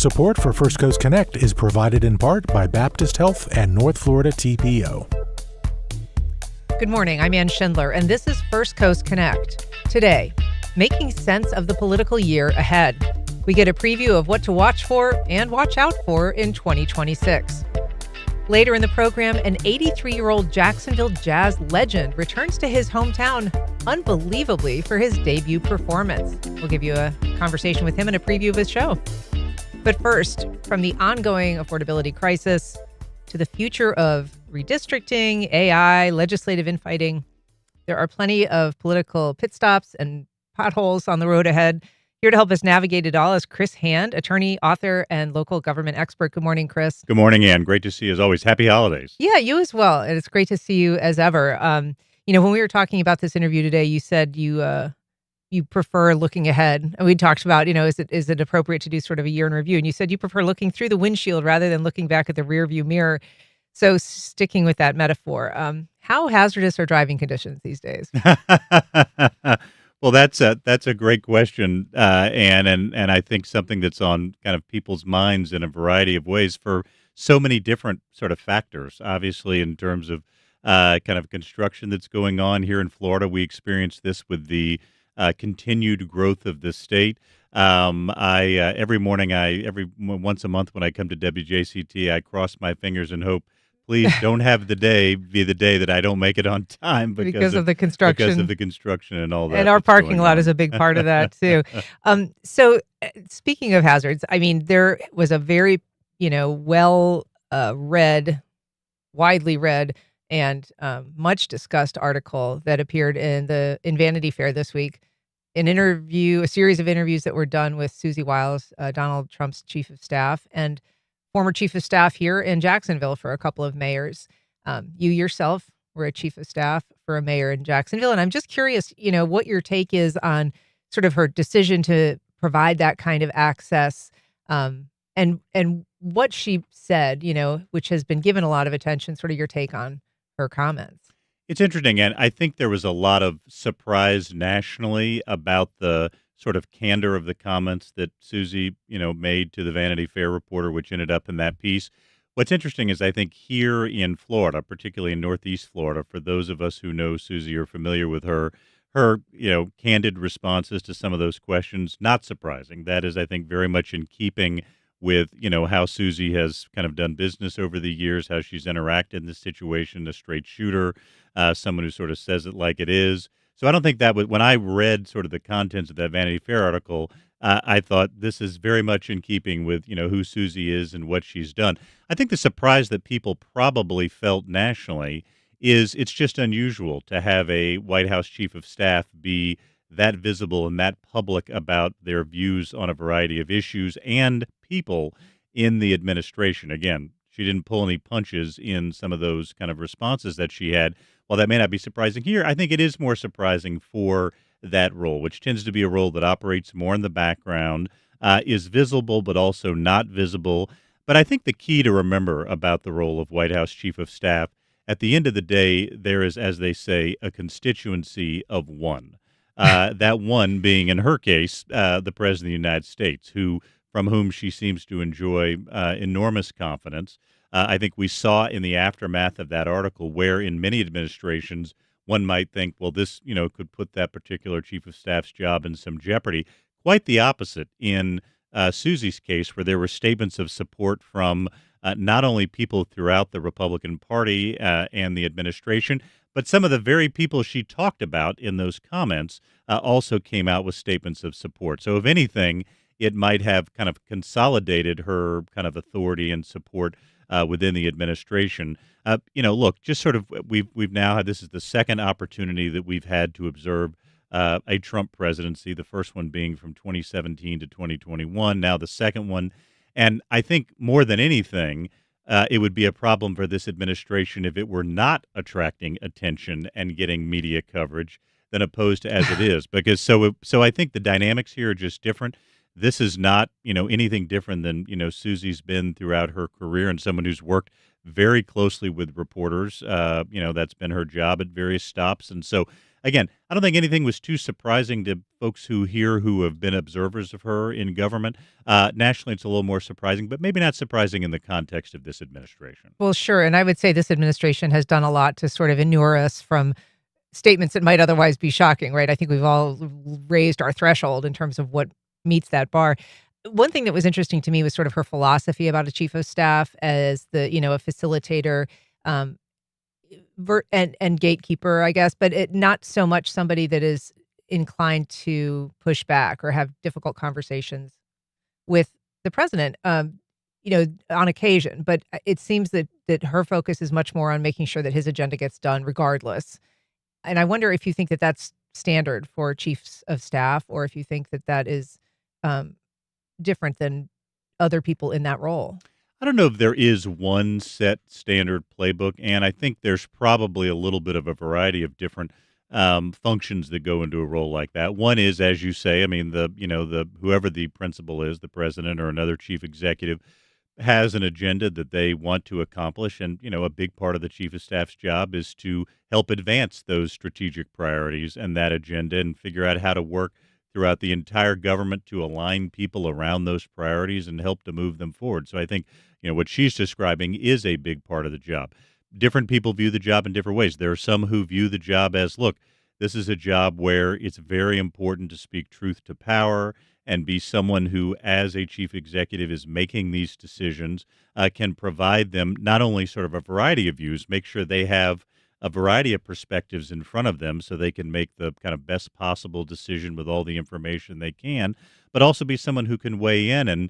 Support for First Coast Connect is provided in part by Baptist Health and North Florida TPO. Good morning, I'm Ann Schindler, and this is First Coast Connect. Today, making sense of the political year ahead. We get a preview of what to watch for and watch out for in 2026. Later in the program, an 83-year-old Jacksonville jazz legend returns to his hometown unbelievably for his debut performance. We'll give you a conversation with him and a preview of his show. But first, from the ongoing affordability crisis to the future of redistricting, AI, legislative infighting, there are plenty of political pit stops and potholes on the road ahead. Here to help us navigate it all is Chris Hand, attorney, author, and local government expert. Good morning, Chris. Good morning, Ann. Great to see you as always. Happy holidays. Yeah, you as well. And it's great to see you as ever. When we were talking about this interview today, you said you prefer looking ahead. And we talked about, is it appropriate to do sort of a year in review? And you said you prefer looking through the windshield rather than looking back at the rearview mirror. So sticking with that metaphor, how hazardous are driving conditions these days? Well, that's a great question, Ann, and I think something that's on kind of people's minds in a variety of ways for so many different sort of factors. Obviously, in terms of kind of construction that's going on here in Florida, we experienced this with the continued growth of the state. Every morning, once a month when I come to WJCT, I cross my fingers and hope, please don't have the day be the day that I don't make it on time because of the construction. Because of the construction and all that. And our parking lot is a big part of that too. So speaking of hazards, I mean, there was a very, widely read and much discussed article that appeared in Vanity Fair this week. A series of interviews that were done with Susie Wiles, Donald Trump's chief of staff, and former chief of staff here in Jacksonville for a couple of mayors. You yourself were a chief of staff for a mayor in Jacksonville. And I'm just curious, what your take is on sort of her decision to provide that kind of access, and what she said, which has been given a lot of attention, sort of your take on her comments. It's interesting, and I think there was a lot of surprise nationally about the sort of candor of the comments that Susie, made to the Vanity Fair reporter, which ended up in that piece. What's interesting is I think here in Florida, particularly in Northeast Florida, for those of us who know Susie or are familiar with her candid responses to some of those questions, not surprising. That is, I think, very much in keeping with, how Susie has kind of done business over the years, how she's interacted in this situation, a straight shooter, someone who sort of says it like it is. So I don't think that was, when I read sort of the contents of that Vanity Fair article, I thought this is very much in keeping with, who Susie is and what she's done. I think the surprise that people probably felt nationally is it's just unusual to have a White House chief of staff be that visible and that public about their views on a variety of issues and people in the administration. Again, she didn't pull any punches in some of those kind of responses that she had. While that may not be surprising here, I think it is more surprising for that role, which tends to be a role that operates more in the background, is visible but also not visible. But I think the key to remember about the role of White House Chief of Staff, at the end of the day, there is, as they say, a constituency of one. That one being, in her case, the President of the United States, from whom she seems to enjoy enormous confidence. I think we saw in the aftermath of that article where in many administrations, one might think, well, this, could put that particular chief of staff's job in some jeopardy. Quite the opposite in Susie's case, where there were statements of support from not only people throughout the Republican Party and the administration, but some of the very people she talked about in those comments also came out with statements of support. So if anything, it might have kind of consolidated her kind of authority and support within the administration. Look, just sort of we've now had, this is the second opportunity that we've had to observe a Trump presidency, the first one being from 2017 to 2021, now the second one. And I think more than anything, it would be a problem for this administration if it were not attracting attention and getting media coverage than opposed to as it is. Because so I think the dynamics here are just different. This is not, anything different than, Susie's been throughout her career, and someone who's worked very closely with reporters. That's been her job at various stops. And so again, I don't think anything was too surprising to folks who have been observers of her in government. Nationally, it's a little more surprising, but maybe not surprising in the context of this administration. Well, sure. And I would say this administration has done a lot to sort of inure us from statements that might otherwise be shocking, right? I think we've all raised our threshold in terms of what meets that bar. One thing that was interesting to me was sort of her philosophy about a chief of staff as a facilitator, um, and gatekeeper, I guess, but not so much somebody that is inclined to push back or have difficult conversations with the president, on occasion. But it seems that her focus is much more on making sure that his agenda gets done regardless. And I wonder if you think that that's standard for chiefs of staff, or if you think that that is um, different than other people in that role. I don't know if there is one set standard playbook, and I think there's probably a little bit of a variety of different functions that go into a role like that. One is, as you say, I mean, the whoever the principal is, the president or another chief executive, has an agenda that they want to accomplish, and a big part of the chief of staff's job is to help advance those strategic priorities and that agenda, and figure out how to work throughout the entire government to align people around those priorities and help to move them forward. So I think what she's describing is a big part of the job. Different people view the job in different ways. There are some who view the job as, look, this is a job where it's very important to speak truth to power and be someone who, as a chief executive, is making these decisions, can provide them not only sort of a variety of views, make sure they have a variety of perspectives in front of them so they can make the kind of best possible decision with all the information they can, but also be someone who can weigh in and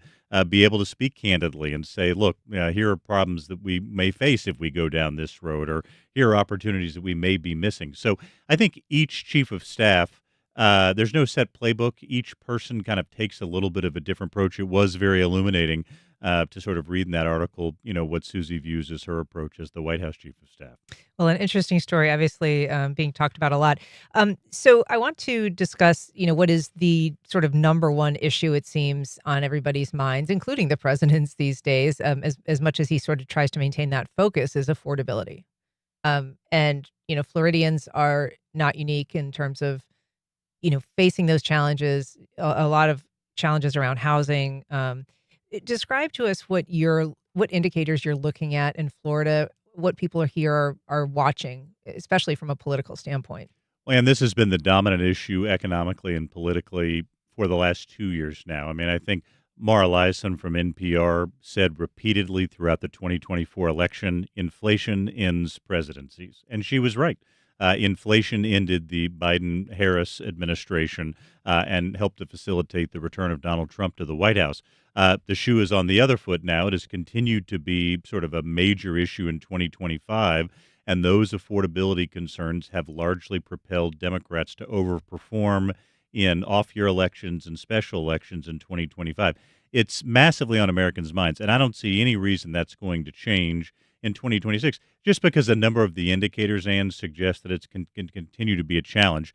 be able to speak candidly and say, look, here are problems that we may face if we go down this road, or here are opportunities that we may be missing. So I think each chief of staff, there's no set playbook. Each person kind of takes a little bit of a different approach. It was very illuminating to sort of read in that article, what Susie views as her approach as the White House chief of staff. Well, an interesting story, obviously being talked about a lot. So I want to discuss, what is the sort of number one issue, it seems, on everybody's minds, including the president's these days, as much as he sort of tries to maintain that focus, is affordability. And Floridians are not unique in terms of, facing those challenges, a lot of challenges around housing. Describe to us what indicators you're looking at in Florida, what people are watching, especially from a political standpoint. Well, and this has been the dominant issue economically and politically for the last 2 years now. I mean, I think Mara Liasson from NPR said repeatedly throughout the 2024 election, inflation ends presidencies. And she was right. Inflation ended the Biden-Harris administration and helped to facilitate the return of Donald Trump to the White House. The shoe is on the other foot now. It has continued to be sort of a major issue in 2025, and those affordability concerns have largely propelled Democrats to overperform in off-year elections and special elections in 2025. It's massively on Americans' minds, and I don't see any reason that's going to change in 2026, just because a number of the indicators, and suggest that it can continue to be a challenge.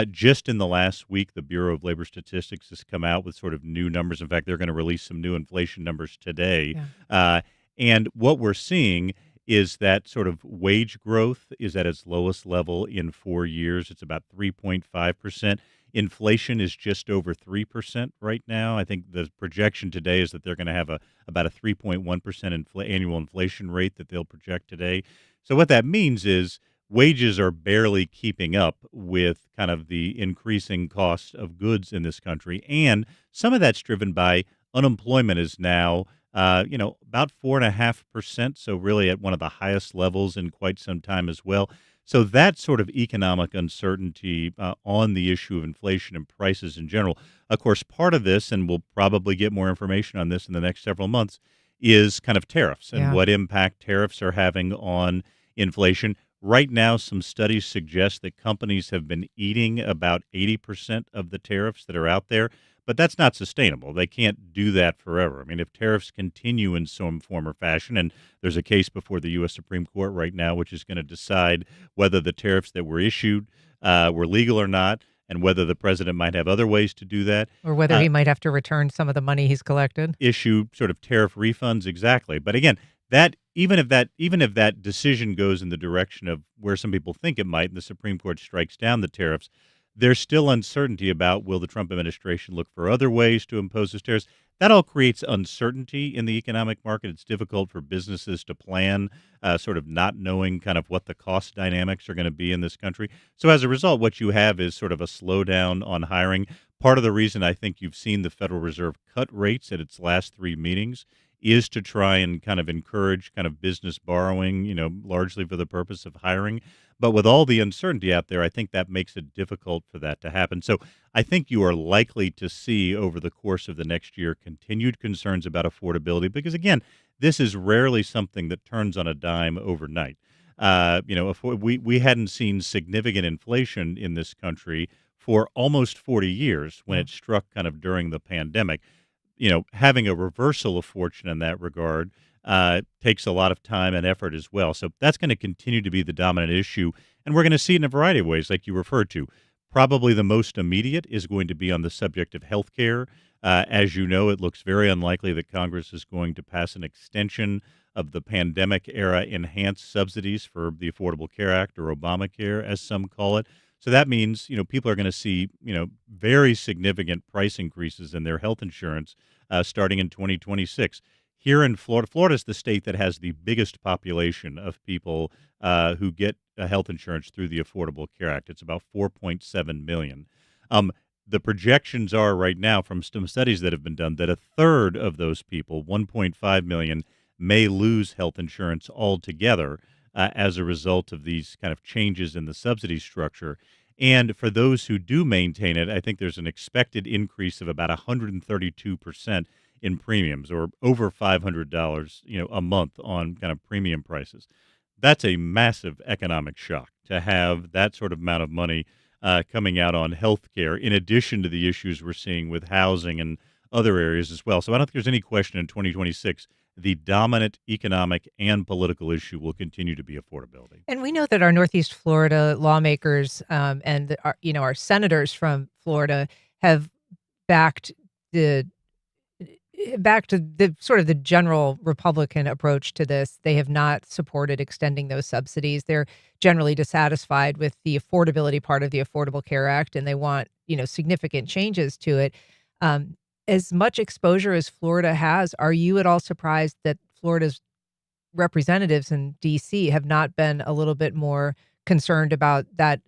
Just in the last week, the Bureau of Labor Statistics has come out with sort of new numbers. In fact, they're going to release some new inflation numbers today. Yeah. And what we're seeing is that sort of wage growth is at its lowest level in 4 years. It's about 3.5%. Inflation is just over 3% right now. I think the projection today is that they're going to have about a 3.1% annual inflation rate that they'll project today. So what that means is wages are barely keeping up with kind of the increasing cost of goods in this country. And some of that's driven by unemployment is now, about 4.5%. So really at one of the highest levels in quite some time as well. So that sort of economic uncertainty on the issue of inflation and prices in general. Of course, part of this, and we'll probably get more information on this in the next several months, is kind of tariffs and what impact tariffs are having on inflation. Right now, some studies suggest that companies have been eating about 80% of the tariffs that are out there, but that's not sustainable. They can't do that forever. I mean, if tariffs continue in some form or fashion, and there's a case before the U.S. Supreme Court right now, which is going to decide whether the tariffs that were issued were legal or not, and whether the president might have other ways to do that. Or whether he might have to return some of the money he's collected. Issue sort of tariff refunds, exactly. But again, Even if that decision goes in the direction of where some people think it might, and the Supreme Court strikes down the tariffs, there's still uncertainty about will the Trump administration look for other ways to impose those tariffs. That all creates uncertainty in the economic market. It's difficult for businesses to plan, sort of not knowing kind of what the cost dynamics are going to be in this country. So as a result, what you have is sort of a slowdown on hiring. Part of the reason I think you've seen the Federal Reserve cut rates at its last three meetings is to try and kind of encourage kind of business borrowing, largely for the purpose of hiring. But with all the uncertainty out there, I think that makes it difficult for that to happen. So I think you are likely to see over the course of the next year continued concerns about affordability because, again, this is rarely something that turns on a dime overnight. If we hadn't seen significant inflation in this country for almost 40 years when it struck kind of during the pandemic. Having a reversal of fortune in that regard takes a lot of time and effort as well. So that's going to continue to be the dominant issue. And we're going to see it in a variety of ways, like you referred to. Probably the most immediate is going to be on the subject of health care. As you know, it looks very unlikely that Congress is going to pass an extension of the pandemic era enhanced subsidies for the Affordable Care Act or Obamacare, as some call it. So that means, people are going to see, very significant price increases in their health insurance starting in 2026. Here in Florida, Florida is the state that has the biggest population of people who get health insurance through the Affordable Care Act. It's about 4.7 million. The projections are right now from some studies that have been done that a third of those people, 1.5 million, may lose health insurance altogether as a result of these kind of changes in the subsidy structure. And for those who do maintain it, I think there's an expected increase of about 132% in premiums, or over $500, a month on kind of premium prices. That's a massive economic shock to have that sort of amount of money coming out on health care, in addition to the issues we're seeing with housing and other areas as well. So I don't think there's any question in 2026 the dominant economic and political issue will continue to be affordability. And we know that our Northeast Florida lawmakers and our senators from Florida have backed the sort of the general Republican approach to this. They have not supported extending those subsidies. They're generally dissatisfied with the affordability part of the Affordable Care Act, and they want significant changes to it. As much exposure as Florida has, are you at all surprised that Florida's representatives in D.C. have not been a little bit more concerned about that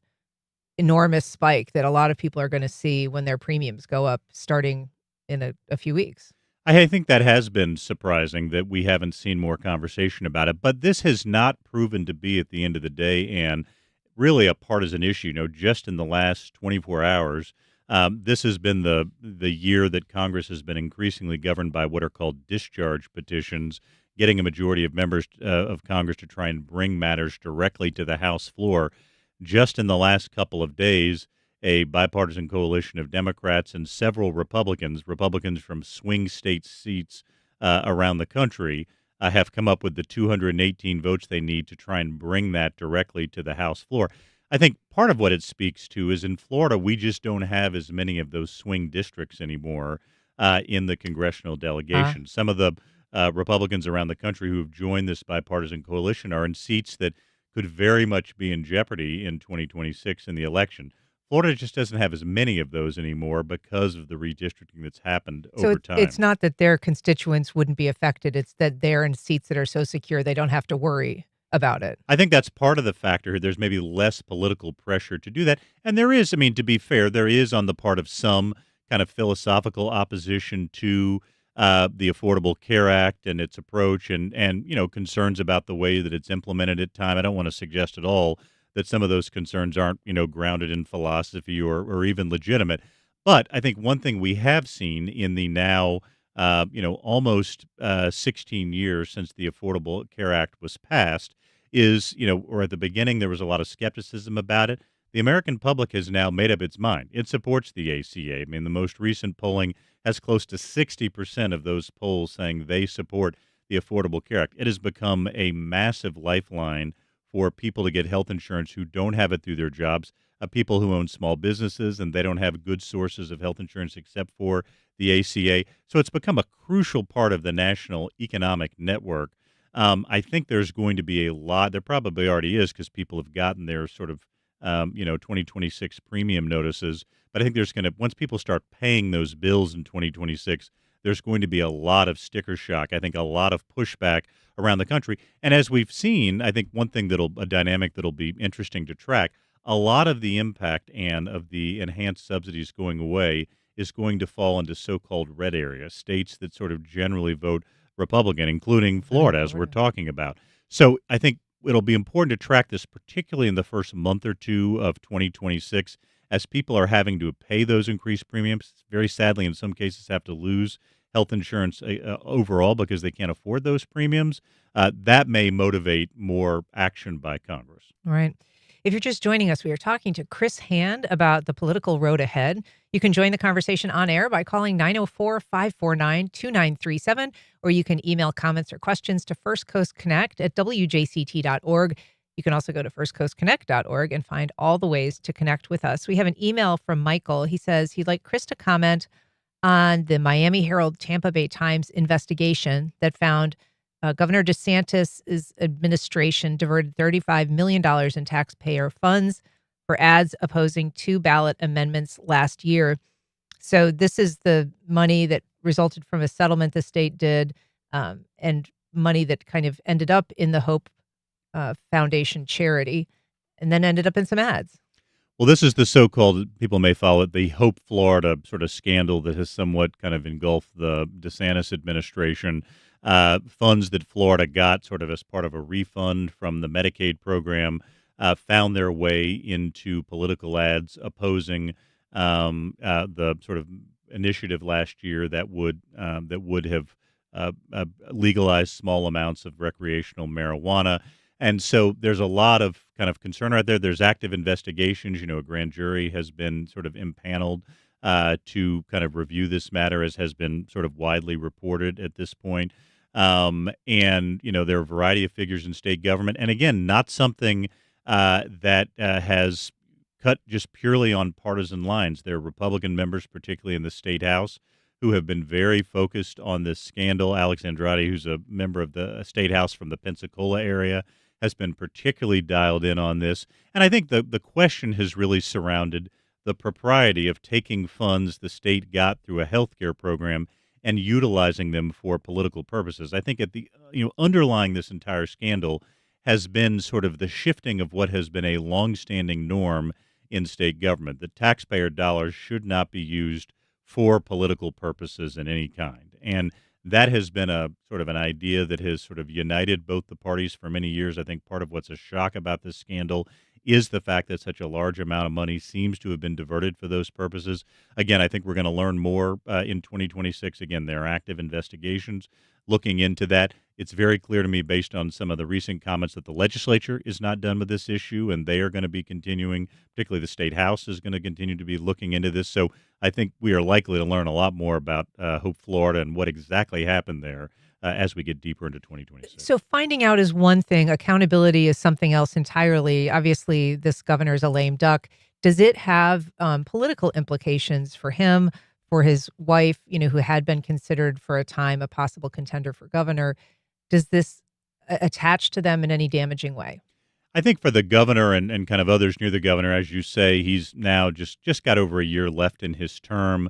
enormous spike that a lot of people are going to see when their premiums go up starting in a few weeks? I think that has been surprising that we haven't seen more conversation about it. But this has not proven to be, at the end of the day, and really a partisan issue. Just in the last 24 hours, this has been the year that Congress has been increasingly governed by what are called discharge petitions, getting a majority of members of Congress to try and bring matters directly to the House floor. Just in the last couple of days, a bipartisan coalition of Democrats and several Republicans from swing state seats around the country, have come up with the 218 votes they need to try and bring that directly to the House floor. I think part of what it speaks to is in Florida, we just don't have as many of those swing districts anymore in the congressional delegation. Some of the Republicans around the country who have joined this bipartisan coalition are in seats that could very much be in jeopardy in 2026 in the election. Florida just doesn't have as many of those anymore because of the redistricting that's happened over time. It's not that their constituents wouldn't be affected. It's that they're in seats that are so secure they don't have to worry about it. I think that's part of the factor. There's maybe less political pressure to do that. And there is, to be fair, there is on the part of some kind of philosophical opposition to the Affordable Care Act and its approach and concerns about the way that it's implemented at time. I don't want to suggest at all that some of those concerns aren't, grounded in philosophy or even legitimate. But I think one thing we have seen in the now almost 16 years since the Affordable Care Act was passed is, or at the beginning there was a lot of skepticism about it. The American public has now made up its mind. It supports the ACA. The most recent polling has close to 60% of those polls saying they support the Affordable Care Act. It has become a massive lifeline for people to get health insurance who don't have it through their jobs, people who own small businesses and they don't have good sources of health insurance except for the ACA. So it's become a crucial part of the national economic network. I think there's going to be a lot. There probably already is because people have gotten their sort of 2026 premium notices. But I think there's going to once people start paying those bills in 2026, there's going to be a lot of sticker shock. I think a lot of pushback around the country. And as we've seen, I think one thing a dynamic that'll be interesting to track, a lot of the impact and of the enhanced subsidies going away is going to fall into so-called red areas, states that sort of generally vote Republican, including Florida, as we're talking about. So I think it'll be important to track this, particularly in the first month or two of 2026, as people are having to pay those increased premiums. Very sadly, in some cases, have to lose health insurance overall because they can't afford those premiums. That may motivate more action by Congress. Right. If you're just joining us, we are talking to Chris Hand about the political road ahead. You can join the conversation on air by calling 904-549-2937, or you can email comments or questions to First Coast Connect at wjct.org. You can also go to firstcoastconnect.org and find all the ways to connect with us. We have an email from Michael. He says he'd like Chris to comment on the Miami Herald-Tampa Bay Times investigation that found Governor DeSantis' administration diverted $35 million in taxpayer funds for ads opposing two ballot amendments last year. So this is the money that resulted from a settlement the state did, and money that kind of ended up in the Hope Foundation charity and then ended up in some ads. Well, this is the so-called, people may follow it, the Hope Florida sort of scandal that has somewhat kind of engulfed the DeSantis administration. Funds that Florida got sort of as part of a refund from the Medicaid program found their way into political ads opposing the sort of initiative last year that would have legalized small amounts of recreational marijuana. And so there's a lot of kind of concern right there. There's active investigations. A grand jury has been sort of impaneled to kind of review this matter, as has been sort of widely reported at this point. And, there are a variety of figures in state government. And again, not something that has cut just purely on partisan lines. There are Republican members, particularly in the state house, who have been very focused on this scandal. Alex Andrade, who's a member of the state house from the Pensacola area, has been particularly dialed in on this. And I think the question has really surrounded the propriety of taking funds the state got through a healthcare program and utilizing them for political purposes. I think at the underlying this entire scandal has been sort of the shifting of what has been a longstanding norm in state government. The taxpayer dollars should not be used for political purposes in any kind. And that has been a sort of an idea that has sort of united both the parties for many years. I think part of what's a shock about this scandal is the fact that such a large amount of money seems to have been diverted for those purposes. Again, I think we're going to learn more in 2026. Again, there are active investigations looking into that. It's very clear to me, based on some of the recent comments, that the legislature is not done with this issue, and they are going to be continuing, particularly the state house is going to continue to be looking into this. So I think we are likely to learn a lot more about Hope Florida and what exactly happened there as we get deeper into 2026. So finding out is one thing. Accountability is something else entirely. Obviously, this governor is a lame duck. Does it have political implications for him, for his wife, who had been considered for a time a possible contender for governor? Does this attach to them in any damaging way? I think for the governor and kind of others near the governor, as you say, he's now just got over a year left in his term.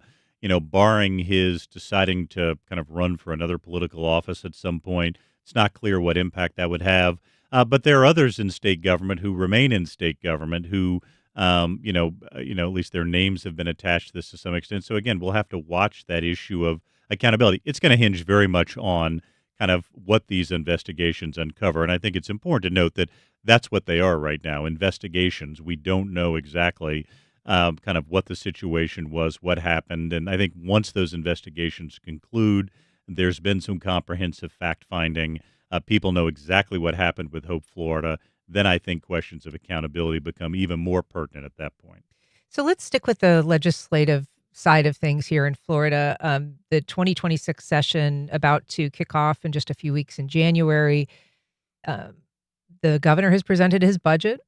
Barring his deciding to kind of run for another political office at some point, it's not clear what impact that would have. But there are others in state government who remain in state government who, at least their names have been attached to this to some extent. So again, we'll have to watch that issue of accountability. It's going to hinge very much on kind of what these investigations uncover. And I think it's important to note that that's what they are right now, investigations. We don't know exactly kind of what the situation was, what happened. And I think once those investigations conclude, there's been some comprehensive fact-finding. People know exactly what happened with Hope Florida. Then I think questions of accountability become even more pertinent at that point. So let's stick with the legislative side of things here in Florida. The 2026 session about to kick off in just a few weeks in January. The governor has presented his budget.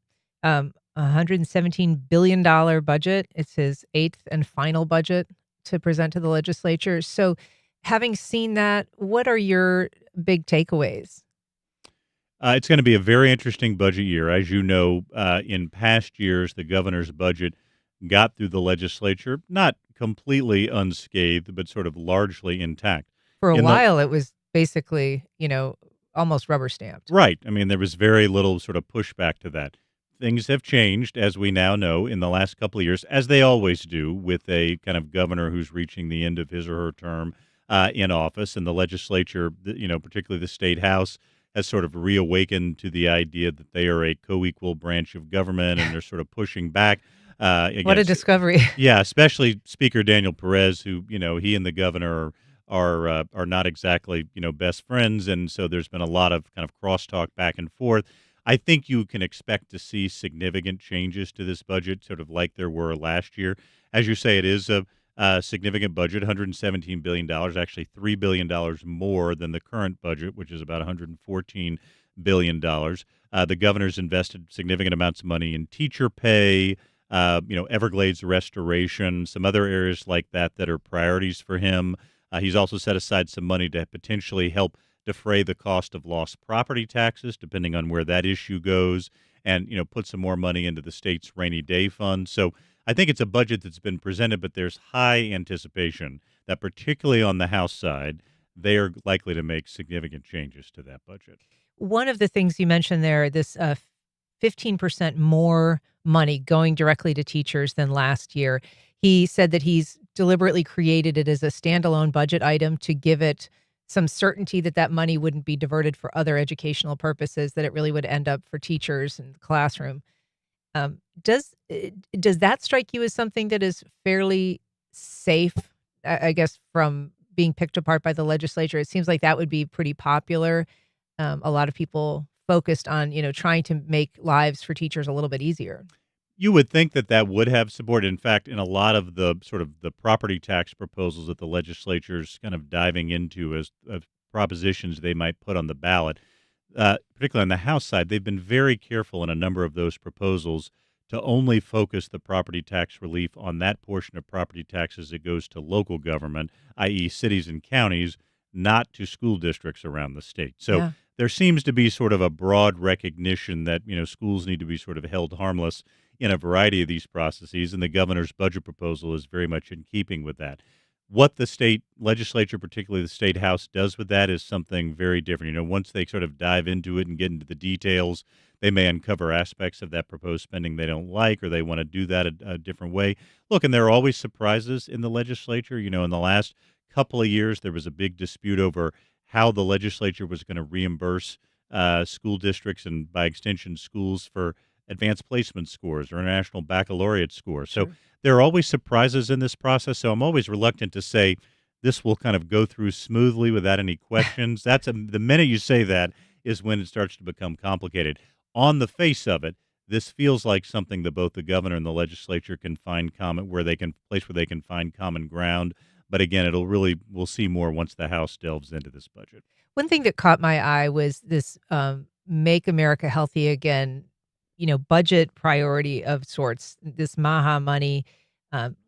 $117 billion budget. It's his eighth and final budget to present to the legislature. So having seen that, what are your big takeaways? It's going to be a very interesting budget year. As you know, in past years, the governor's budget got through the legislature, not completely unscathed, but sort of largely intact. For a In the while, it was basically, almost rubber stamped. Right. I mean, there was very little sort of pushback to that. Things have changed, as we now know, in the last couple of years, as they always do, with a kind of governor who's reaching the end of his or her term in office, and the legislature, particularly the state house, has sort of reawakened to the idea that they are a co-equal branch of government, and they're sort of pushing back What a against. discovery. Yeah, especially Speaker Daniel Perez, who he and the governor are not exactly best friends, and so there's been a lot of kind of crosstalk back and forth. I think you can expect to see significant changes to this budget, sort of like there were last year. As you say, it is a significant budget, $117 billion, actually $3 billion more than the current budget, which is about $114 billion. The governor's invested significant amounts of money in teacher pay, Everglades restoration, some other areas like that that are priorities for him. He's also set aside some money to potentially help defray the cost of lost property taxes, depending on where that issue goes, and put some more money into the state's rainy day fund. So I think it's a budget that's been presented, but there's high anticipation that, particularly on the House side, they are likely to make significant changes to that budget. One of the things you mentioned there, this 15% more money going directly to teachers than last year. He said that he's deliberately created it as a standalone budget item to give it some certainty that that money wouldn't be diverted for other educational purposes, that it really would end up for teachers in the classroom. Does that strike you as something that is fairly safe, I guess, from being picked apart by the legislature? It seems like that would be pretty popular. A lot of people focused on, trying to make lives for teachers a little bit easier. You would think that that would have support. In fact, in a lot of the sort of the property tax proposals that the legislature's kind of diving into as propositions they might put on the ballot, particularly on the House side, they've been very careful in a number of those proposals to only focus the property tax relief on that portion of property taxes that goes to local government, i.e. cities and counties, not to school districts around the state. So Yeah. there seems to be sort of a broad recognition that, schools need to be sort of held harmless in a variety of these processes, and the governor's budget proposal is very much in keeping with that. What the state legislature, particularly the state house, does with that is something very different. Once they sort of dive into it and get into the details, they may uncover aspects of that proposed spending they don't like, or they want to do that a different way. Look, and there are always surprises in the legislature. In the last couple of years, there was a big dispute over how the legislature was going to reimburse school districts and, by extension, schools for advanced placement scores or international baccalaureate scores. So Sure. there are always surprises in this process. So I'm always reluctant to say this will kind of go through smoothly without any questions. The minute you say that is when it starts to become complicated. On the face of it, this feels like something that both the governor and the legislature can find where they can find common ground. But again, we'll see more once the House delves into this budget. One thing that caught my eye was this Make America Healthy Again, budget priority of sorts, this MAHA money.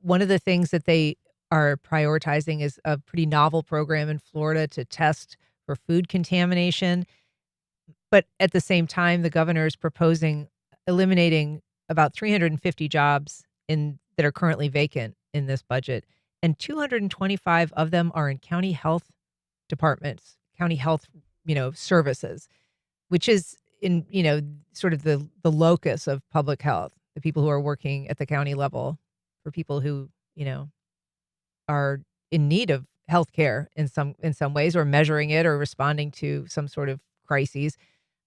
One of the things that they are prioritizing is a pretty novel program in Florida to test for food contamination. But at the same time, the governor is proposing eliminating about 350 jobs that are currently vacant in this budget. And 225 of them are in county health departments, county health, services, which is in, sort of the locus of public health, the people who are working at the county level for people who, are in need of health care in some ways, or measuring it or responding to some sort of crises.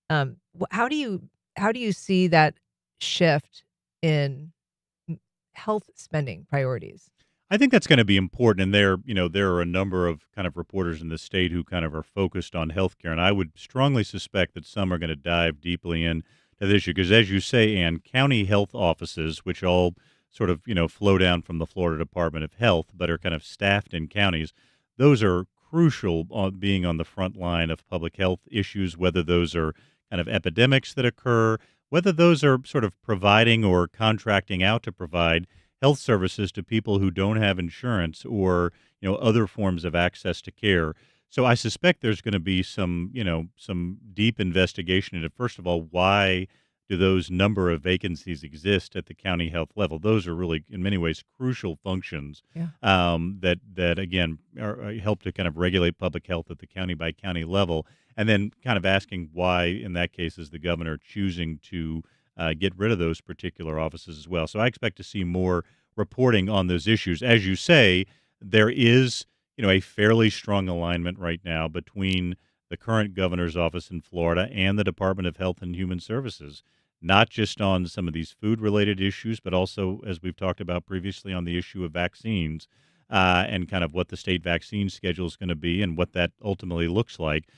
How do you see that shift in health spending priorities? I think that's going to be important, and there are a number of kind of reporters in the state who kind of are focused on healthcare, and I would strongly suspect that some are going to dive deeply into this issue because, as you say, Ann, county health offices, which all sort of flow down from the Florida Department of Health, but are kind of staffed in counties, those are crucial on being on the front line of public health issues, whether those are kind of epidemics that occur, whether those are sort of providing or contracting out to provide health services to people who don't have insurance or other forms of access to care. So I suspect there's going to be some deep investigation into, first of all, why do those number of vacancies exist at the county health level? Those are really, in many ways, crucial functions Yeah. that again help to kind of regulate public health at the county by county level, and then kind of asking why, in that case, is the governor choosing to get rid of those particular offices as well. So I expect to see more reporting on those issues. As you say, there is a fairly strong alignment right now between the current governor's office in Florida and the Department of Health and Human Services, not just on some of these food related issues, but also, as we've talked about previously, on the issue of vaccines and kind of what the state vaccine schedule is going to be and what that ultimately looks like.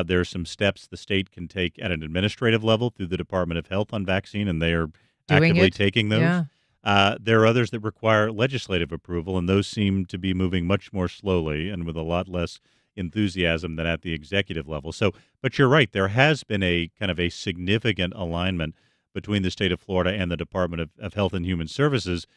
There are some steps the state can take at an administrative level through the Department of Health on vaccine, and they are Doing actively it. taking those. Yeah. There are others that require legislative approval, and those seem to be moving much more slowly and with a lot less enthusiasm than at the executive level. So, but you're right, there has been a kind of a significant alignment between the state of Florida and the Department of Health and Human Services.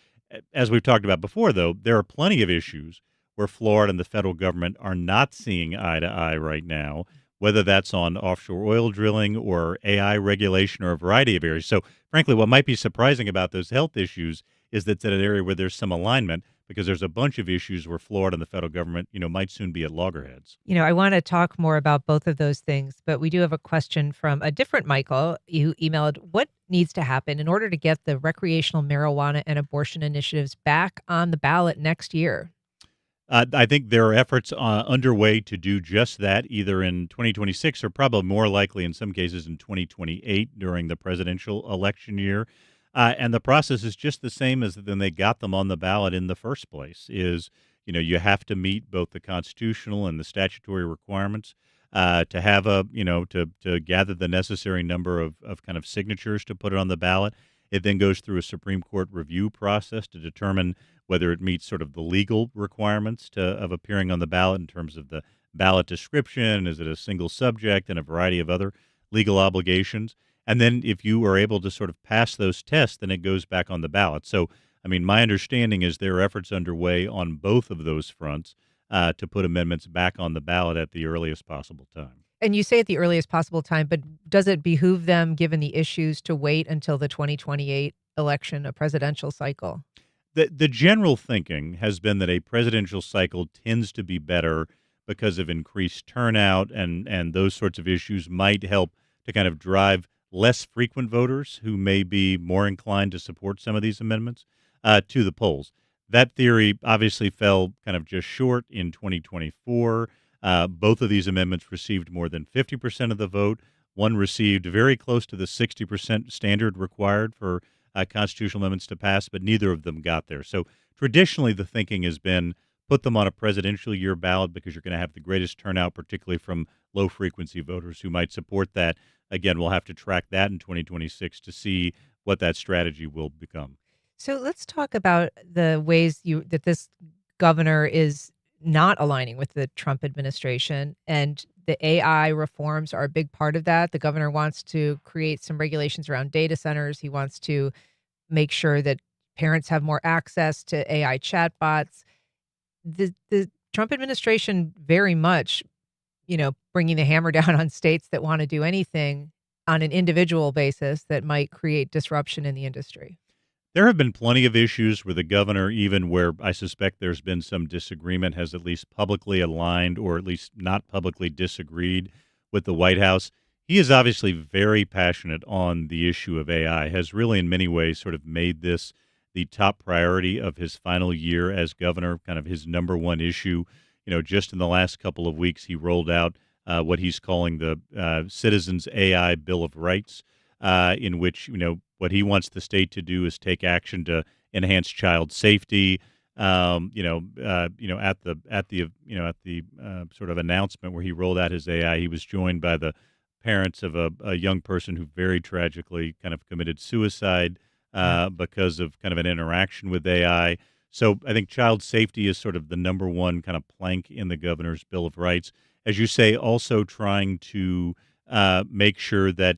As we've talked about before, though, there are plenty of issues where Florida and the federal government are not seeing eye to eye right now, whether that's on offshore oil drilling or AI regulation or a variety of areas. So, frankly, what might be surprising about those health issues is that it's an area where there's some alignment, because there's a bunch of issues where Florida and the federal government, might soon be at loggerheads. I want to talk more about both of those things, but we do have a question from a different Michael who emailed, what needs to happen in order to get the recreational marijuana and abortion initiatives back on the ballot next year? I think there are efforts underway to do just that, either in 2026 or probably more likely in some cases in 2028 during the presidential election year. And the process is just the same as when they got them on the ballot in the first place. You have to meet both the constitutional and the statutory requirements to have to gather the necessary number of kind of signatures to put it on the ballot. It then goes through a Supreme Court review process to determine whether it meets sort of the legal requirements of appearing on the ballot in terms of the ballot description. Is it a single subject, and a variety of other legal obligations? And then if you are able to sort of pass those tests, then it goes back on the ballot. So, I mean, my understanding is there are efforts underway on both of those fronts to put amendments back on the ballot at the earliest possible time. And you say at the earliest possible time, but does it behoove them, given the issues, to wait until the 2028 election, a presidential cycle? The general thinking has been that a presidential cycle tends to be better because of increased turnout, and those sorts of issues might help to kind of drive less frequent voters who may be more inclined to support some of these amendments to the polls. That theory obviously fell kind of just short in 2024. Both of these amendments received more than 50% of the vote. One received very close to the 60% standard required for constitutional amendments to pass, but neither of them got there. So traditionally, the thinking has been put them on a presidential year ballot because you're going to have the greatest turnout, particularly from low frequency voters who might support that. Again, we'll have to track that in 2026 to see what that strategy will become. So let's talk about the ways that this governor is not aligning with the Trump administration, and the AI reforms are a big part of that. The governor wants to create some regulations around data centers. He wants to make sure that parents have more access to AI chatbots. The Trump administration very much, bringing the hammer down on states that want to do anything on an individual basis that might create disruption in the industry. There have been plenty of issues where the governor, even where I suspect there's been some disagreement, has at least publicly aligned or at least not publicly disagreed with the White House. He is obviously very passionate on the issue of AI, has really in many ways sort of made this the top priority of his final year as governor, kind of his number one issue. Just in the last couple of weeks, he rolled out what he's calling the Citizens AI Bill of Rights, in which, what he wants the state to do is take action to enhance child safety. At the sort of announcement where he rolled out his AI, he was joined by the parents of a young person who very tragically kind of committed suicide because of kind of an interaction with AI. So I think child safety is sort of the number one kind of plank in the governor's Bill of Rights. As you say, also trying to make sure that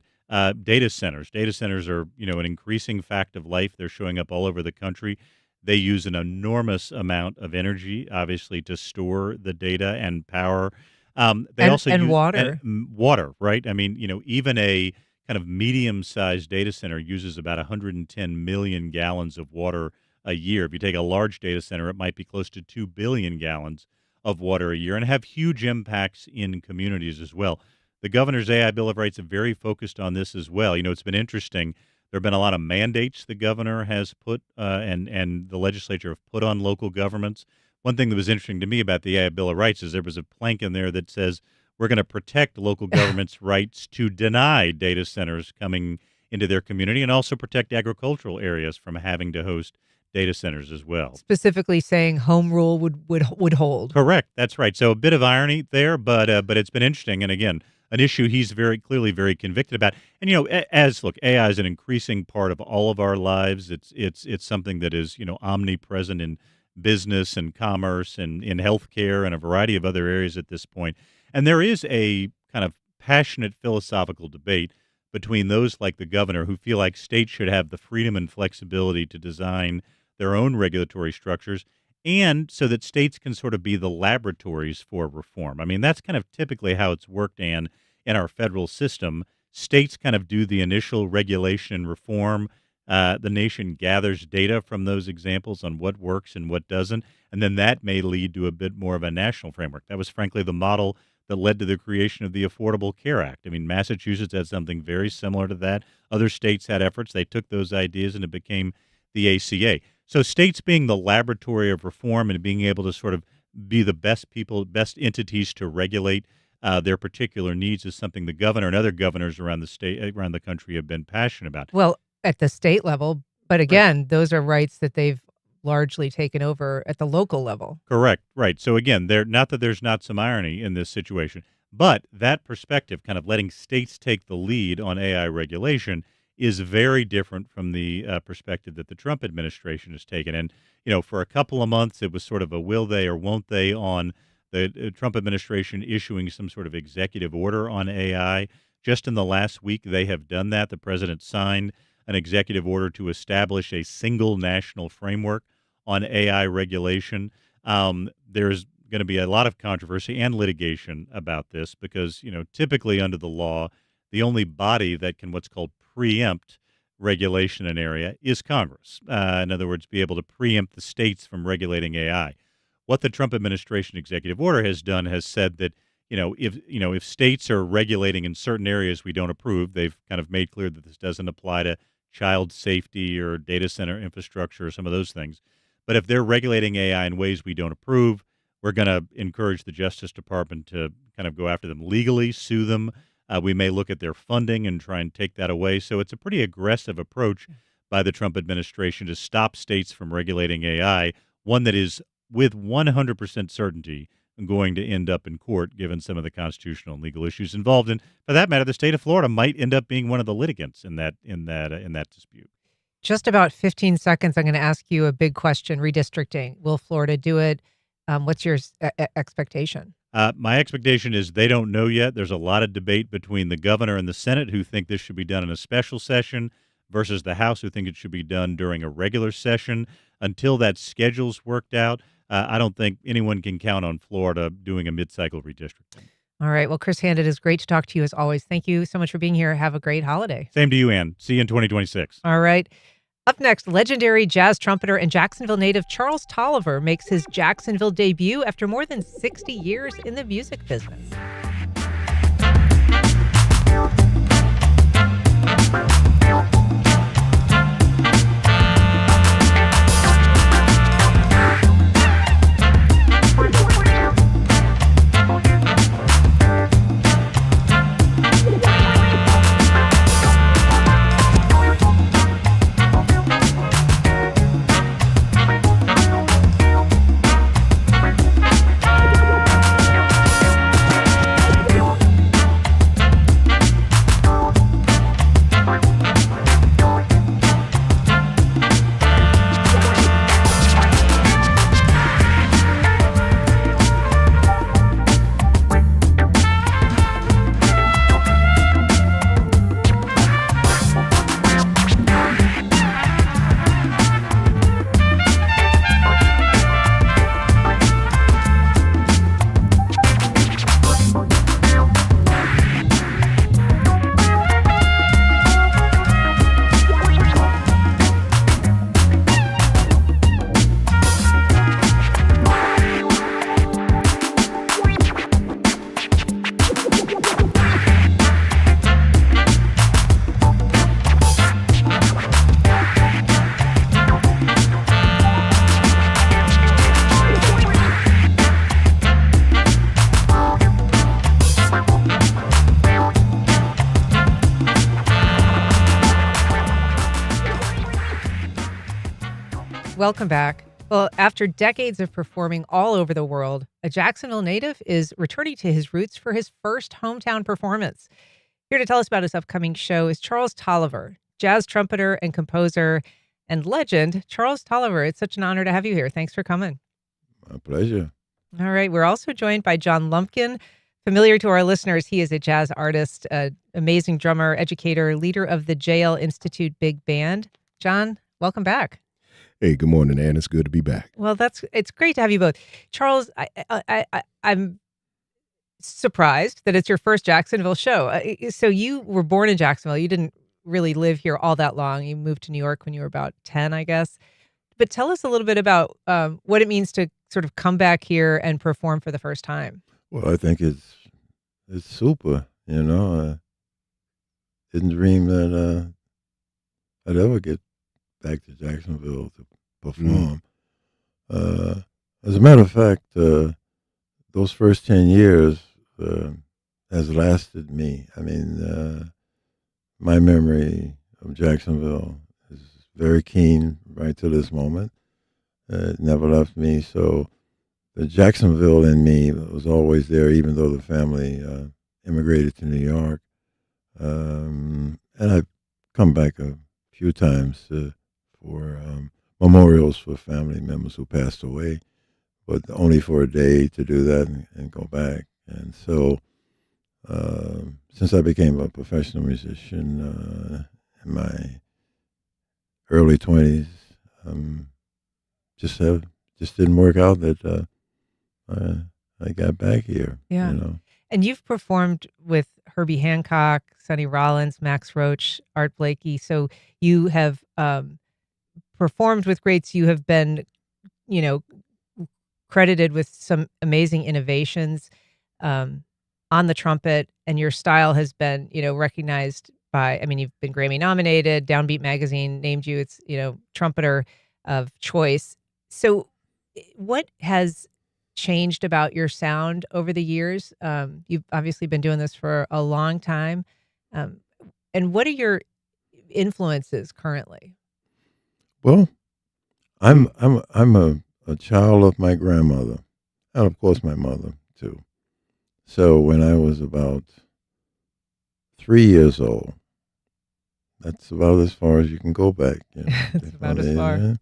data centers are, an increasing fact of life. They're showing up all over the country. They use an enormous amount of energy, obviously, to store the data and power They also and use water. water, right? I mean, even a kind of medium-sized data center uses about 110 million gallons of water a year. If you take a large data center, it might be close to 2 billion gallons of water a year and have huge impacts in communities as well. The governor's AI Bill of Rights are very focused on this as well. It's been interesting. There have been a lot of mandates the governor has put and the legislature have put on local governments. One thing that was interesting to me about the AI Bill of Rights is there was a plank in there that says we're going to protect local governments' rights to deny data centers coming into their community and also protect agricultural areas from having to host data centers as well. Specifically saying home rule would hold. Correct. That's right. So a bit of irony there, but it's been interesting. And again, an issue he's very clearly very convicted about. And AI is an increasing part of all of our lives. It's something that is omnipresent in business and commerce and in healthcare and a variety of other areas at this point. And there is a kind of passionate philosophical debate between those like the governor who feel like states should have the freedom and flexibility to design their own regulatory structures, and so that states can sort of be the laboratories for reform. I mean, that's kind of typically how it's worked, Ann, in our federal system. States kind of do the initial regulation and reform. The nation gathers data from those examples on what works and what doesn't, and then that may lead to a bit more of a national framework. That was frankly the model that led to the creation of the Affordable Care Act. I mean, Massachusetts had something very similar to that. Other states had efforts. They took those ideas and it became the ACA. So states being the laboratory of reform and being able to sort of be the best entities to regulate their particular needs is something the governor and other governors around the country have been passionate about. Well, at the state level, but again, those are rights that they've largely taken over at the local level. Correct. Right. So again, not that there's not some irony in this situation, but that perspective, kind of letting states take the lead on AI regulation, is very different from the perspective that the Trump administration has taken. And, for a couple of months, it was sort of a will they or won't they on the Trump administration issuing some sort of executive order on AI. Just in the last week, they have done that. The president signed an executive order to establish a single national framework on AI regulation. There's going to be a lot of controversy and litigation about this because, typically under the law, the only body that can what's called preempt regulation in an area is Congress. In other words, be able to preempt the states from regulating AI. What the Trump administration executive order has done has said that, if states are regulating in certain areas we don't approve, they've kind of made clear that this doesn't apply to child safety or data center infrastructure or some of those things. But if they're regulating AI in ways we don't approve, we're going to encourage the Justice Department to kind of go after them legally, sue them. We may look at their funding and try and take that away. So it's a pretty aggressive approach by the Trump administration to stop states from regulating AI, one that is with 100% certainty going to end up in court, given some of the constitutional and legal issues involved. And for that matter, the state of Florida might end up being one of the litigants in that dispute. Just about 15 seconds, I'm going to ask you a big question, redistricting. Will Florida do it? What's your expectation? My expectation is they don't know yet. There's a lot of debate between the governor and the Senate who think this should be done in a special session versus the House who think it should be done during a regular session. Until that schedule's worked out, I don't think anyone can count on Florida doing a mid-cycle redistricting. All right. Well, Chris Hand, it is great to talk to you as always. Thank you so much for being here. Have a great holiday. Same to you, Ann. See you in 2026. All right. Up next, legendary jazz trumpeter and Jacksonville native Charles Tolliver makes his Jacksonville debut after more than 60 years in the music business. Welcome back. Well, after decades of performing all over the world, a Jacksonville native is returning to his roots for his first hometown performance. Here to tell us about his upcoming show is Charles Tolliver, jazz trumpeter and composer and legend. Charles Tolliver, it's such an honor to have you here. Thanks for coming. My pleasure. All right. We're also joined by John Lumpkin. Familiar to our listeners, he is a jazz artist, amazing drummer, educator, leader of the JL Institute Big Band. John, welcome back. Hey, good morning, Ann. It's good to be back. Well, it's great to have you both. Charles, I'm surprised that it's your first Jacksonville show. So you were born in Jacksonville. You didn't really live here all that long. You moved to New York when you were about 10, I guess. But tell us a little bit about what it means to sort of come back here and perform for the first time. Well, I think it's super. Didn't dream that I'd ever get back to Jacksonville to perform. As a matter of fact, those first 10 years has lasted me. I mean, my memory of Jacksonville is very keen right to this moment. It never left me. So the Jacksonville in me was always there, even though the family immigrated to New York. And I've come back a few times for memorials for family members who passed away, but only for a day to do that and go back. And so since I became a professional musician in my early 20s, just didn't work out that I got back here. Yeah. And you've performed with Herbie Hancock, Sonny Rollins, Max Roach, Art Blakey. So you have performed with greats. You have been, credited with some amazing innovations on the trumpet, and your style has been, recognized by, you've been Grammy nominated, Downbeat Magazine named you its, trumpeter of choice. So what has changed about your sound over the years? You've obviously been doing this for a long time. And what are your influences currently? Well, I'm a child of my grandmother, and of course my mother too. So when I was about 3 years old, that's about as far as you can go back. That's about as far.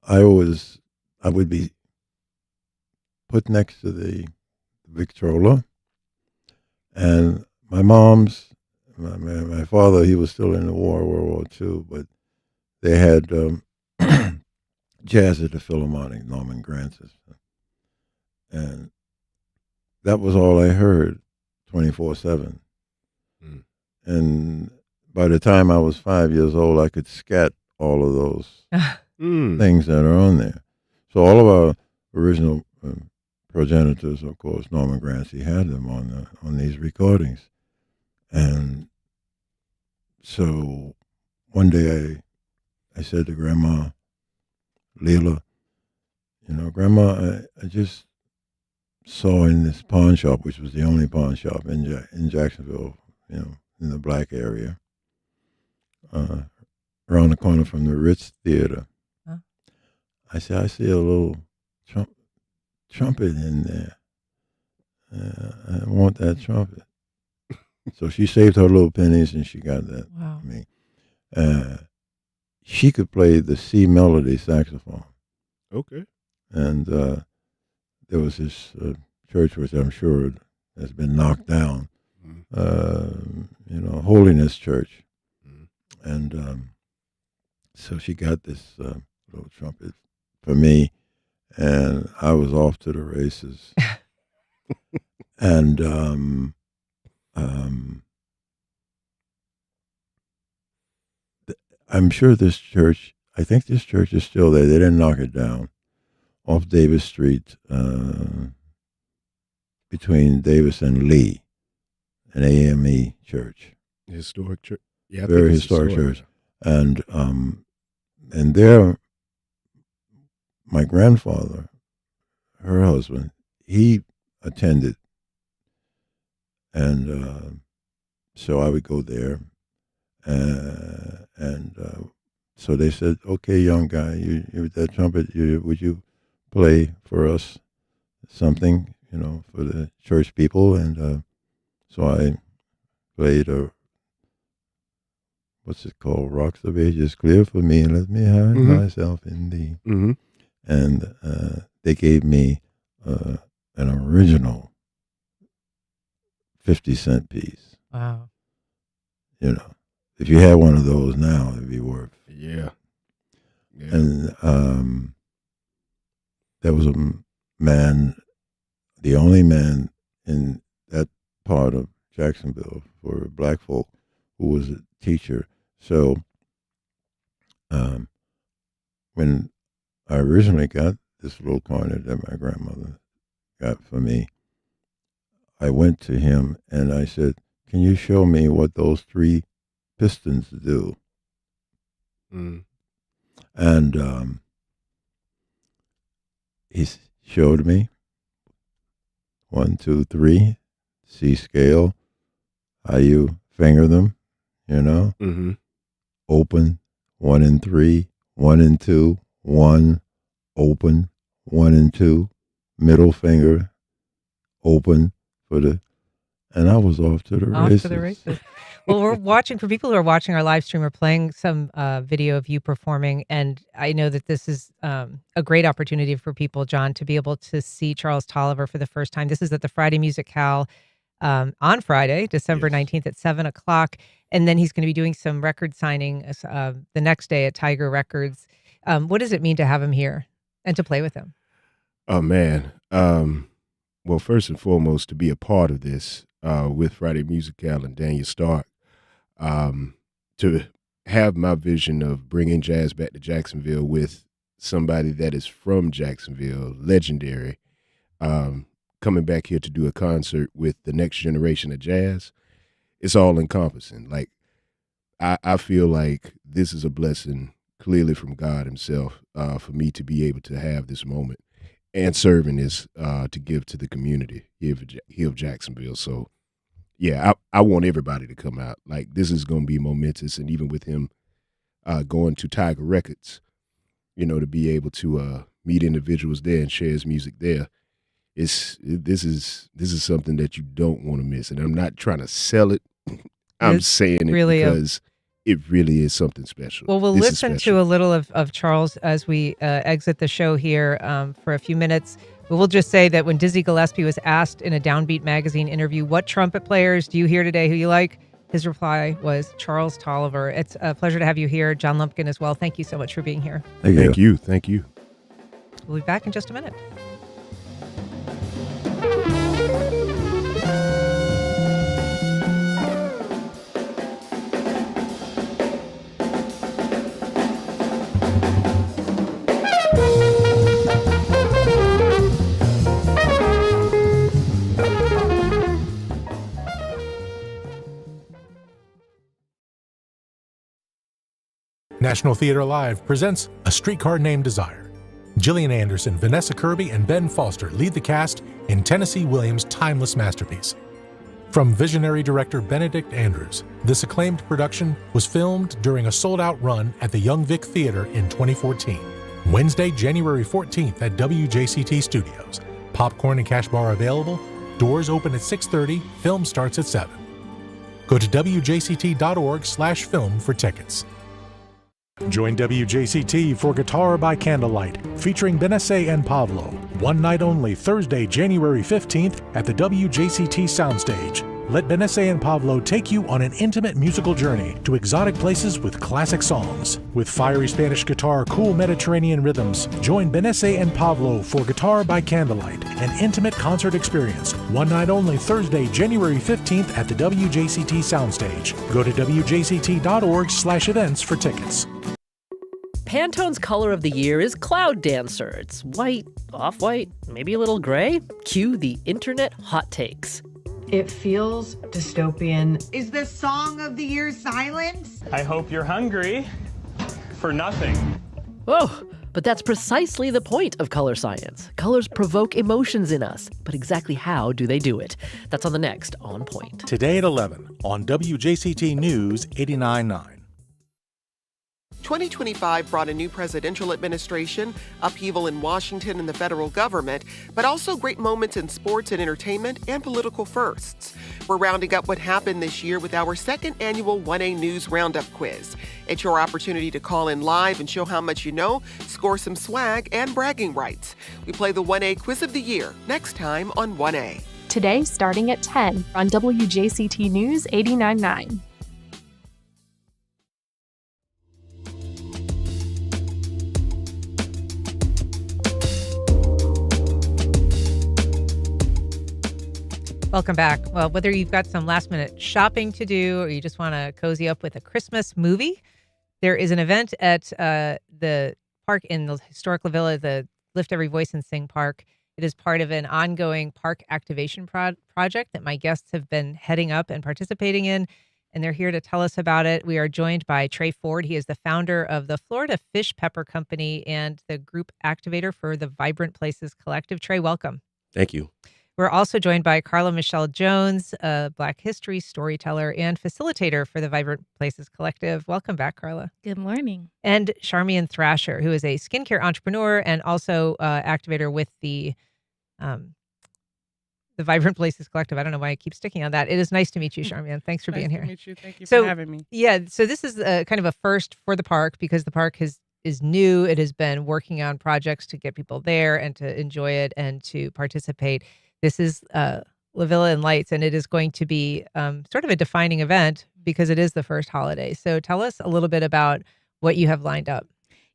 I would be put next to the Victrola, and my father, he was still in the war, World War II, but they had jazz at the Philharmonic, Norman Grantz's, and that was all I heard 24/7. And by the time I was 5 years old, I could scat all of those things that are on there. So all of our original progenitors, of course, Norman Grancy had them on these recordings. And so one day I said to Grandma, Leela, Grandma, I just saw in this pawn shop, which was the only pawn shop in Jacksonville, in the black area, around the corner from the Ritz Theater. Huh? I said, I see a little trumpet in there. I want that trumpet. So she saved her little pennies and she got that. Wow. She could play the C melody saxophone. Okay. And there was this church, which I'm sure has been knocked down, Holiness Church. And so she got this little trumpet for me, and I was off to the races. And I'm sure I think this church is still there. They didn't knock it down, off Davis Street, between Davis and Lee, an AME church. Historic church. Yeah, very historic church. And there, my grandfather, her husband, he attended. And so I would go there. So they said, "Okay, young guy, you with that trumpet, would you play for us something, for the church people?" And so I played what's it called? "Rocks of Ages Clear for Me, and let me hide myself in thee." Mm-hmm. And they gave me an original 50-cent piece. Wow. If you had one of those now, it'd be worth. Yeah. And there was a man, the only man in that part of Jacksonville for black folk who was a teacher. So when I originally got this little cornet that my grandmother got for me, I went to him and I said, "Can you show me what those 3 pistons do?" Mm. And he showed me 1, 2, 3, C scale, how you finger them, Mm-hmm. open, 1 and 3, 1 and 2, 1, open, 1 and 2, middle finger, open and I was off to the races. Off to the races. Well, we're watching, for people who are watching our live stream, we're playing some video of you performing. And I know that this is a great opportunity for people, John, to be able to see Charles Tolliver for the first time. This is at the Friday Musicale on Friday, December 19th at 7 o'clock. And then he's going to be doing some record signing the next day at Tiger Records. What does it mean to have him here and to play with him? Oh, man. Well, first and foremost, to be a part of this with Friday Musicale and Daniel Stark, to have my vision of bringing jazz back to Jacksonville with somebody that is from Jacksonville, legendary, coming back here to do a concert with the next generation of jazz, it's all encompassing. Like, I feel like this is a blessing clearly from God himself for me to be able to have this moment and serving this to give to the community here of Jacksonville. So, yeah, I want everybody to come out. Like, this is going to be momentous. And even with him going to Tiger Records, to be able to meet individuals there and share his music there, this is something that you don't want to miss. And I'm not trying to sell it. I'm saying it really because it really is something special. Well, we'll listen to a little of Charles as we exit the show here for a few minutes. But we'll just say that when Dizzy Gillespie was asked in a Downbeat magazine interview, "What trumpet players do you hear today who you like?" his reply was Charles Tolliver. It's a pleasure to have you here, John Lumpkin, as well. Thank you so much for being here. Thank you. Thank you. We'll be back in just a minute. National Theater Live presents A Streetcar Named Desire. Gillian Anderson, Vanessa Kirby, and Ben Foster lead the cast in Tennessee Williams' timeless masterpiece. From visionary director Benedict Andrews, this acclaimed production was filmed during a sold-out run at the Young Vic Theater in 2014. Wednesday, January 14th at WJCT Studios. Popcorn and cash bar available. Doors open at 6:30. Film starts at 7. Go to wjct.org/film for tickets. Join WJCT for Guitar by Candlelight, featuring Benassai and Pavlo. One night only, Thursday, January 15th at the WJCT Soundstage. Let Benassai and Pavlo take you on an intimate musical journey to exotic places with classic songs. With fiery Spanish guitar, cool Mediterranean rhythms, join Benassai and Pavlo for Guitar by Candlelight, an intimate concert experience. One night only, Thursday, January 15th at the WJCT Soundstage. Go to wjct.org/events for tickets. Pantone's color of the year is Cloud Dancer. It's white, off-white, maybe a little gray. Cue the internet hot takes. It feels dystopian. Is the song of the year Silence? I hope you're hungry for nothing. Oh, But that's precisely the point of color science. Colors provoke emotions in us, but exactly how do they do it? That's on the next On Point. Today at 11 on WJCT News 89.9. 2025 brought a new presidential administration, upheaval in Washington and the federal government, but also great moments in sports and entertainment and political firsts. We're rounding up what happened this year with our second annual 1A News Roundup quiz. It's your opportunity to call in live and show how much you know, score some swag, and bragging rights. We play the 1A Quiz of the Year next time on 1A. Today, starting at 10 on WJCT News 89.9. Welcome back. Well, whether you've got some last minute shopping to do or you just want to cozy up with a Christmas movie, there is an event at the park in the historic LaVilla, the Lift Every Voice and Sing Park. It is part of an ongoing park activation project that my guests have been heading up and participating in, and they're here to tell us about it. We are joined by Trey Ford. He is the founder of the Florida Fish Pepper Company and the group activator for the Vibrant Places Collective. Trey, welcome. Thank you. We're also joined by Carla Michelle Jones, a Black history storyteller and facilitator for the Vibrant Places Collective. Welcome back, Carla. Good morning. And Charmian Thrasher, who is a skincare entrepreneur and also activator with the Vibrant Places Collective. I don't know why I keep sticking on that. It is nice to meet you, Charmian. Thanks for being here. Nice to meet you. Thank you for having me. Yeah, so this is kind of a first for the park because the park is new. It has been working on projects to get people there and to enjoy it and to participate. This is LaVilla and Lights, and it is going to be sort of a defining event because it is the first holiday. So tell us a little bit about what you have lined up.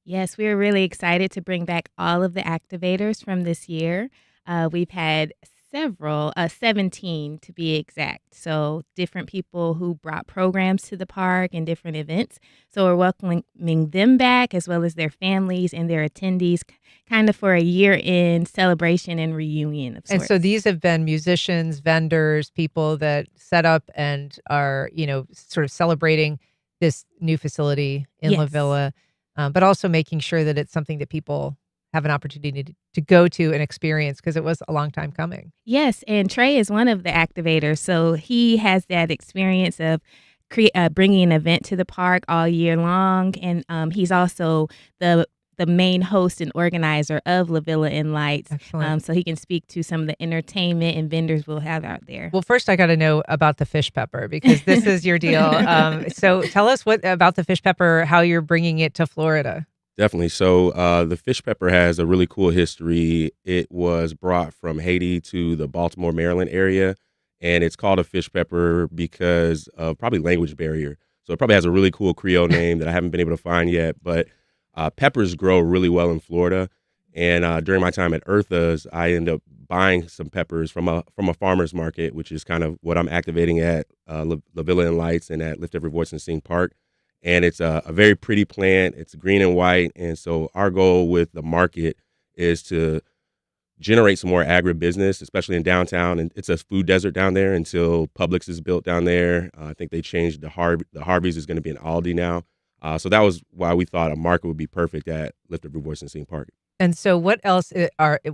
Yes, we are really excited to bring back all of the activators from this year. We've had several, 17 to be exact. So different people who brought programs to the park and different events. So we're welcoming them back as well as their families and their attendees kind of for a year-end celebration and reunion of sorts. And so these have been musicians, vendors, people that set up and are, sort of celebrating this new facility in LaVilla, but also making sure that it's something that people have an opportunity to go to and experience because it was a long time coming. Yes, and Trey is one of the activators. So he has that experience of bringing an event to the park all year long. And he's also the main host and organizer of LaVilla and Lights. Excellent. So he can speak to some of the entertainment and vendors we'll have out there. Well, first I got to know about the fish pepper because this is your deal. So tell us about the fish pepper, how you're bringing it to Florida. Definitely. So the fish pepper has a really cool history. It was brought from Haiti to the Baltimore, Maryland area, and it's called a fish pepper because of probably language barrier. So it probably has a really cool Creole name that I haven't been able to find yet, but peppers grow really well in Florida. And during my time at Eartha's, I ended up buying some peppers from a farmer's market, which is kind of what I'm activating at LaVilla and Lights and at Lift Every Voice and Sing Park. And it's a very pretty plant. It's green and white. And so our goal with the market is to generate some more agribusiness, especially in downtown. And it's a food desert down there until Publix is built down there. I think they changed the Harvey's is going to be an Aldi now. So that was why we thought a market would be perfect at Lift Every Voice and Sing Park. And so what else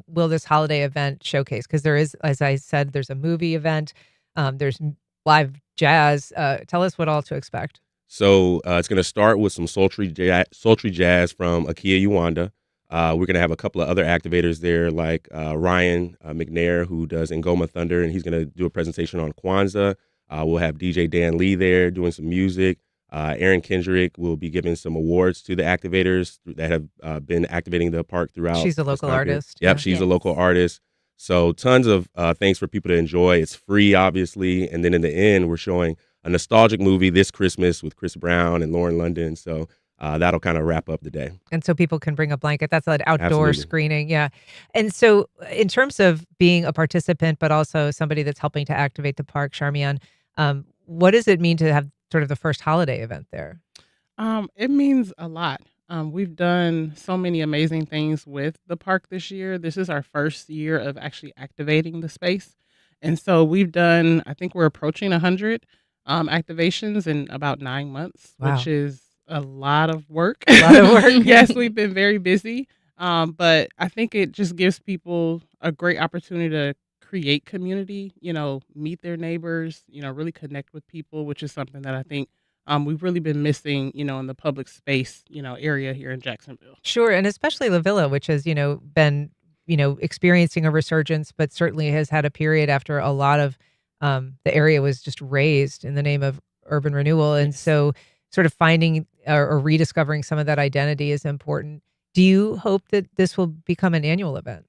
will this holiday event showcase? Because there is, as I said, there's a movie event. There's live jazz. Tell us what all to expect. So it's going to start with some sultry jazz from Akia Uwanda. We're going to have a couple of other activators there like Ryan McNair, who does Ngoma Thunder, and he's going to do a presentation on Kwanzaa. We'll have DJ Dan Lee there doing some music. Aaron Kendrick will be giving some awards to the activators that have been activating the park throughout. She's a local artist. Yep, she's a local artist. So tons of things for people to enjoy. It's free, obviously. And then in the end, we're showing a nostalgic movie this Christmas with Chris Brown and Lauren London. So that'll kind of wrap up the day. And so people can bring a blanket. That's an outdoor Absolutely. screening. Yeah. And so in terms of being a participant, but also somebody that's helping to activate the park, Charmian, what does it mean to have sort of the first holiday event there? It means a lot. We've done so many amazing things with the park this year. This is our first year of actually activating the space. And so we've done, I think we're approaching 100 activations in about 9 months, Wow. which is a lot of work. A lot of work. Yes, we've been very busy. But I think it just gives people a great opportunity to create community, meet their neighbors, really connect with people, which is something that I think we've really been missing, in the public space, area here in Jacksonville. Sure, and especially LaVilla, which has, been, experiencing a resurgence, but certainly has had a period after a lot of the area was just razed in the name of urban renewal. And so sort of finding or rediscovering some of that identity is important. Do you hope that this will become an annual event?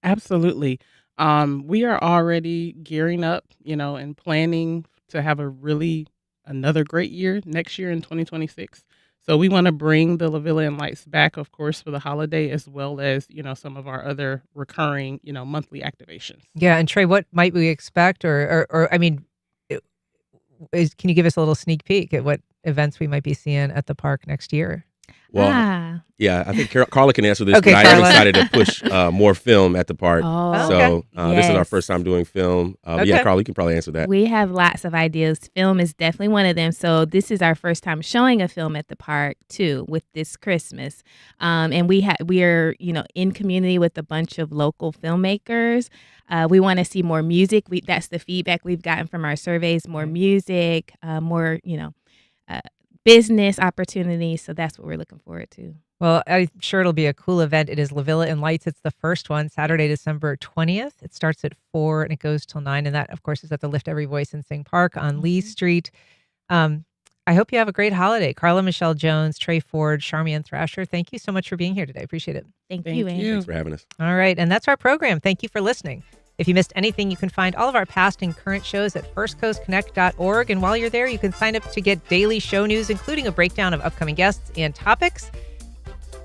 Absolutely. We are already gearing up, and planning to have another great year next year in 2026. So we want to bring the LaVilla and Lights back, of course, for the holiday, as well as, some of our other recurring, monthly activations. Yeah. And Trey, what might we expect? Or I mean, can you give us a little sneak peek at what events we might be seeing at the park next year? Well, yeah, I think Carla can answer this. Okay, but I am Carla. excited to push more film at the park. Oh, So this is our yes. first time doing film. But Okay. yeah, Carla, you can probably answer that. We have lots of ideas. Film is definitely one of them. So this is our first time showing a film at the park too, with this Christmas. And we are in community with a bunch of local filmmakers. We want to see more music. That's the feedback we've gotten from our surveys. More music, more business opportunities. So that's what we're looking forward to. Well, I'm sure it'll be a cool event. It is LaVilla and Lights. It's the first one, Saturday, December 20th. It starts at 4 and it goes till 9. And that, of course, is at the Lift Every Voice and Sing Park on Lee Street. I hope you have a great holiday. Carla Michelle Jones, Trey Ford, Charmian Thrasher, thank you so much for being here today. Appreciate it. Thank Thank you, Anne. you. Thanks for having us. All right. And that's our program. Thank you for listening. If you missed anything, you can find all of our past and current shows at firstcoastconnect.org. And while you're there, you can sign up to get daily show news, including a breakdown of upcoming guests and topics.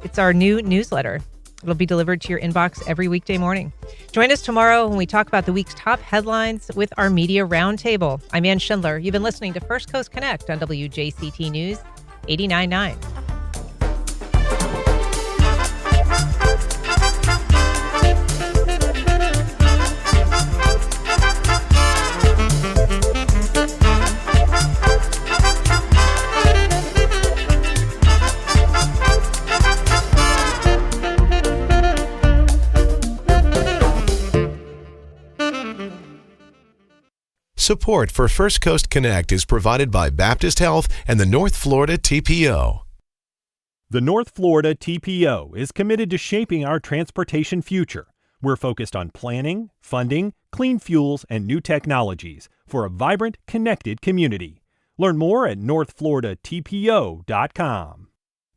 It's our new newsletter. It'll be delivered to your inbox every weekday morning. Join us tomorrow when we talk about the week's top headlines with our Media Roundtable. I'm Ann Schindler. You've been listening to First Coast Connect on WJCT News 89.9. Support for First Coast Connect is provided by Baptist Health and the North Florida TPO. The North Florida TPO is committed to shaping our transportation future. We're focused on planning, funding, clean fuels, and new technologies for a vibrant, connected community. Learn more at northfloridatpo.com.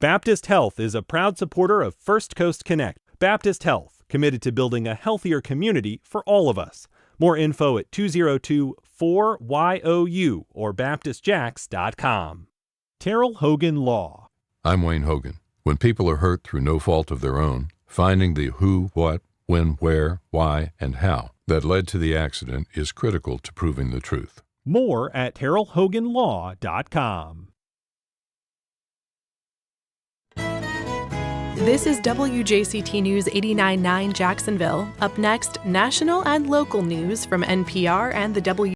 Baptist Health is a proud supporter of First Coast Connect. Baptist Health, committed to building a healthier community for all of us. More info at 202-4YOU or baptistjacks.com. Terrell Hogan Law. I'm Wayne Hogan. When people are hurt through no fault of their own, finding the who, what, when, where, why, and how that led to the accident is critical to proving the truth. More at terrellhoganlaw.com. This is WJCT News 89.9 Jacksonville. Up next, national and local news from NPR and the